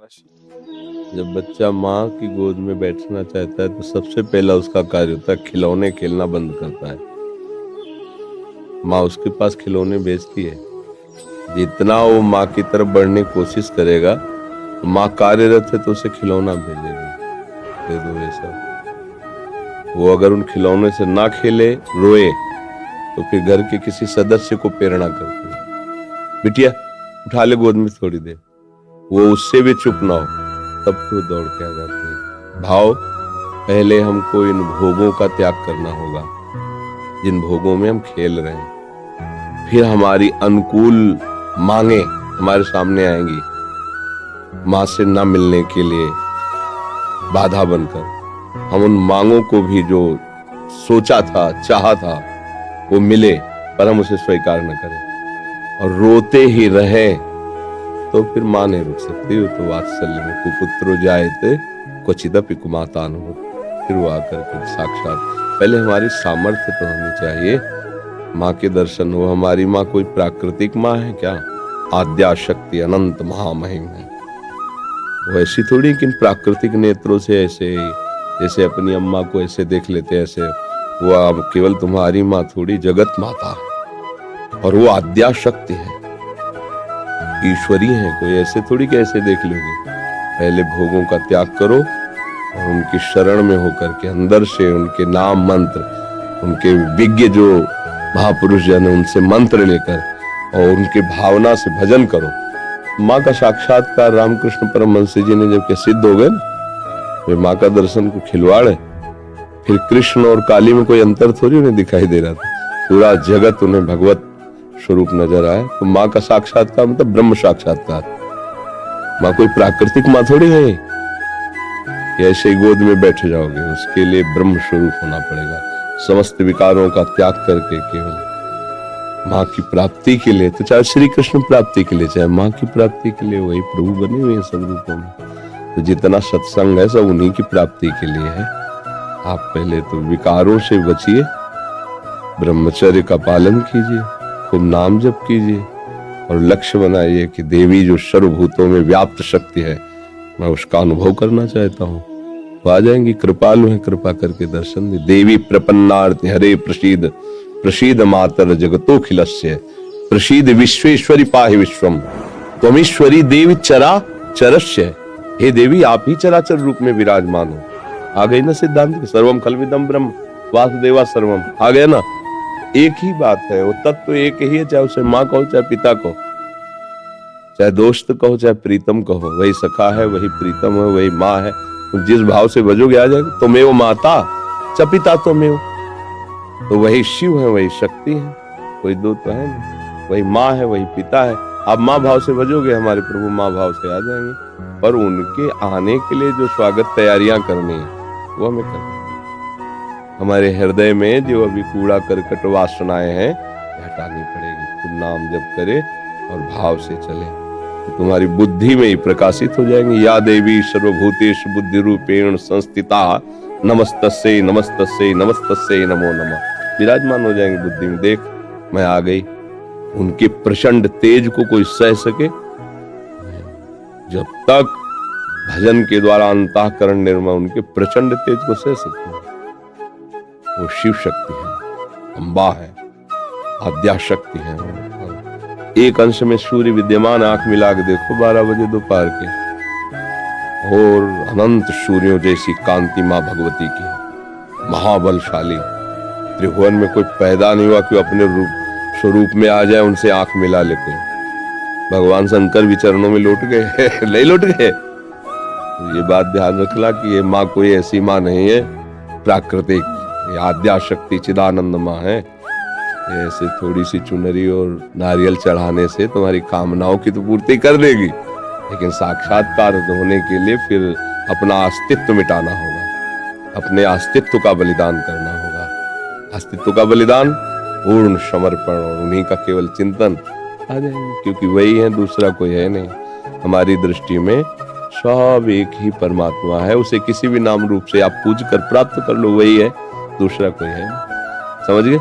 जब बच्चा माँ की गोद में बैठना चाहता है तो सबसे पहला उसका कार्य होता है खिलौने खेलना बंद करता है। माँ उसके पास खिलौने भेजती है। जितना वो माँ की तरफ बढ़ने की कोशिश करेगा, माँ कार्यरत है तो उसे खिलौना भेजेगी, दे दो ये सब। वो अगर उन खिलौने से ना खेले, रोए, तो फिर घर के किसी सदस्य को प्रेरणा करती है, बिटिया उठा ले गोद में थोड़ी देर। वो उससे भी चुप ना हो तब तो दौड़ के आ जाती है। भाव, पहले हमको इन भोगों का त्याग करना होगा जिन भोगों में हम खेल रहे हैं। फिर हमारी अनुकूल मांगे हमारे सामने आएंगी, माँ से ना मिलने के लिए बाधा बनकर। हम उन मांगों को भी जो सोचा था, चाहा था, वो मिले पर हम उसे स्वीकार न करें और रोते ही रहे, तो फिर माँ नहीं रुक सकती। वो तो वात्सल्य में कुपुत्रो जायते क्वचिदपि कुमाता अनुभव। फिर वो आकर के साक्षात, पहले हमारी सामर्थ्य तो होनी चाहिए माँ के दर्शन हो। हमारी माँ कोई प्राकृतिक माँ है क्या? आद्या शक्ति अनंत महामहिम है। वो ऐसी थोड़ी कि प्राकृतिक नेत्रों से ऐसे जैसे अपनी अम्मा को ऐसे देख लेते हैं, ऐसे वो अब केवल तुम्हारी माँ थोड़ी, जगत माता है और वो आद्या शक्ति है, ईश्वरी है। कोई ऐसे थोड़ी कैसे देख लोगे। पहले भोगों का त्याग करो और उनकी शरण में होकर के अंदर से उनके नाम मंत्र, उनके विज्ञ जो महापुरुष जन है उनसे मंत्र लेकर और उनके भावना से भजन करो। माँ का साक्षात्कार रामकृष्ण परमहंस जी ने जब के सिद्ध हो गए ना, वे माँ का दर्शन को खिलवाड़ है। फिर कृष्ण और काली में कोई अंतर थोड़ी उन्हें दिखाई दे रहा था, पूरा जगत उन्हें भगवत स्वरूप नजर आए। तो माँ का साक्षात्कार मतलब ब्रह्म साक्षात्कार। माँ कोई प्राकृतिक माँ थोड़ी है कि ऐसे ही गोद में बैठ जाओगे। उसके लिए ब्रह्म स्वरूप होना पड़ेगा, समस्त विकारों का त्याग करके केवल माँ की प्राप्ति के लिए। तो चाहे श्री कृष्ण प्राप्ति के लिए, चाहे माँ की प्राप्ति के लिए, वही प्रभु बने हुए हैं सब रूपों में। तो जितना सत्संग है सब उन्हीं की प्राप्ति के लिए है। आप पहले तो विकारों से बचिए, ब्रह्मचर्य का पालन कीजिए, खूब नाम जप कीजिए और लक्ष्य बनाइए कि देवी जो सर्वभूतों में व्याप्त शक्ति है, मैं उसका अनुभव करना चाहता हूँ। तो आ जाएंगी, कृपालु है, कृपा करके दर्शन दे। देवी प्रपन्नार्थ हरे प्रसीद, प्रसीद मातर जगतोखिलस्य, प्रसीद विश्वेश्वरी पाहि विश्वम, त्वमीश्वरी देवी चरा चरस्य। हे देवी, आप ही चराचर रूप में विराजमान हो। आ गई ना सिद्धांत, सर्वम खलविदम ब्रह्म वासुदेवा सर्वम। आ गया ना, एक ही बात है, वो तत्व एक ही है। चाहे उसे माँ कहो, चाहे पिता कहो, चाहे दोस्त कहो, चाहे प्रीतम कहो, वही सखा है, वही प्रीतम है, वही माँ है। जिस भाव से भजोगे आ जाएगा। तुम्हें वो माता च पिता तुम्हें, तो वही शिव है, वही शक्ति है, कोई दो तो है नहीं। वही माँ है, वही पिता है। आप माँ भाव से भजोगे, हमारे प्रभु माँ भाव से आ जाएंगे। पर उनके आने के लिए जो स्वागत तैयारियां करनी है वो हमें करनी है। हमारे हृदय में जो अभी कूड़ा करकट वासनाएं हैं हटानी पड़ेगी। तुम नाम जप करे और भाव से चले तो तुम्हारी बुद्धि में ही प्रकाशित हो जाएंगी। या देवी सर्वभूतेषु बुद्धि रूपेण संस्थिता नमस्तस्यै नमस्तस्यै नमस्तस्यै नमो नमः। विराजमान हो जाएंगे बुद्धि में। देख मैं आ गई। उनके प्रचंड तेज को कोई सह सके? जब तक भजन के द्वारा अंतःकरण निर्मल, उनके प्रचंड तेज को सह सकते हैं। वो शिव शक्ति है, अम्बा है, आद्या शक्ति है। एक अंश में सूर्य विद्यमान, आंख मिला के देखो 12 बजे दोपहर के, और अनंत सूर्यों जैसी कांति मां भगवती की है, महाबलशाली। त्रिभुवन में कोई पैदा नहीं हुआ कि अपने रूप स्वरूप में आ जाए, उनसे आंख मिला लेते। भगवान शंकर भी चरणों में लौट गए नहीं लौट गए। ये बात ध्यान रखना कि ये माँ कोई ऐसी माँ नहीं है प्राकृतिक, ये आद्या शक्ति चिदानंद माँ है। ऐसे थोड़ी सी चुनरी और नारियल चढ़ाने से तुम्हारी कामनाओं की तो पूर्ति कर देगी, लेकिन साक्षात्कार होने के लिए फिर अपना अस्तित्व मिटाना होगा, अपने अस्तित्व का बलिदान करना होगा। अस्तित्व का बलिदान, पूर्ण समर्पण और उन्हीं का केवल चिंतन आ जाएंगे, क्योंकि वही है, दूसरा कोई है नहीं। हमारी दृष्टि में सब एक ही परमात्मा है। उसे किसी भी नाम रूप से आप पूज कर प्राप्त कर लो, वही है, दूसरा कोई है। समझ गए?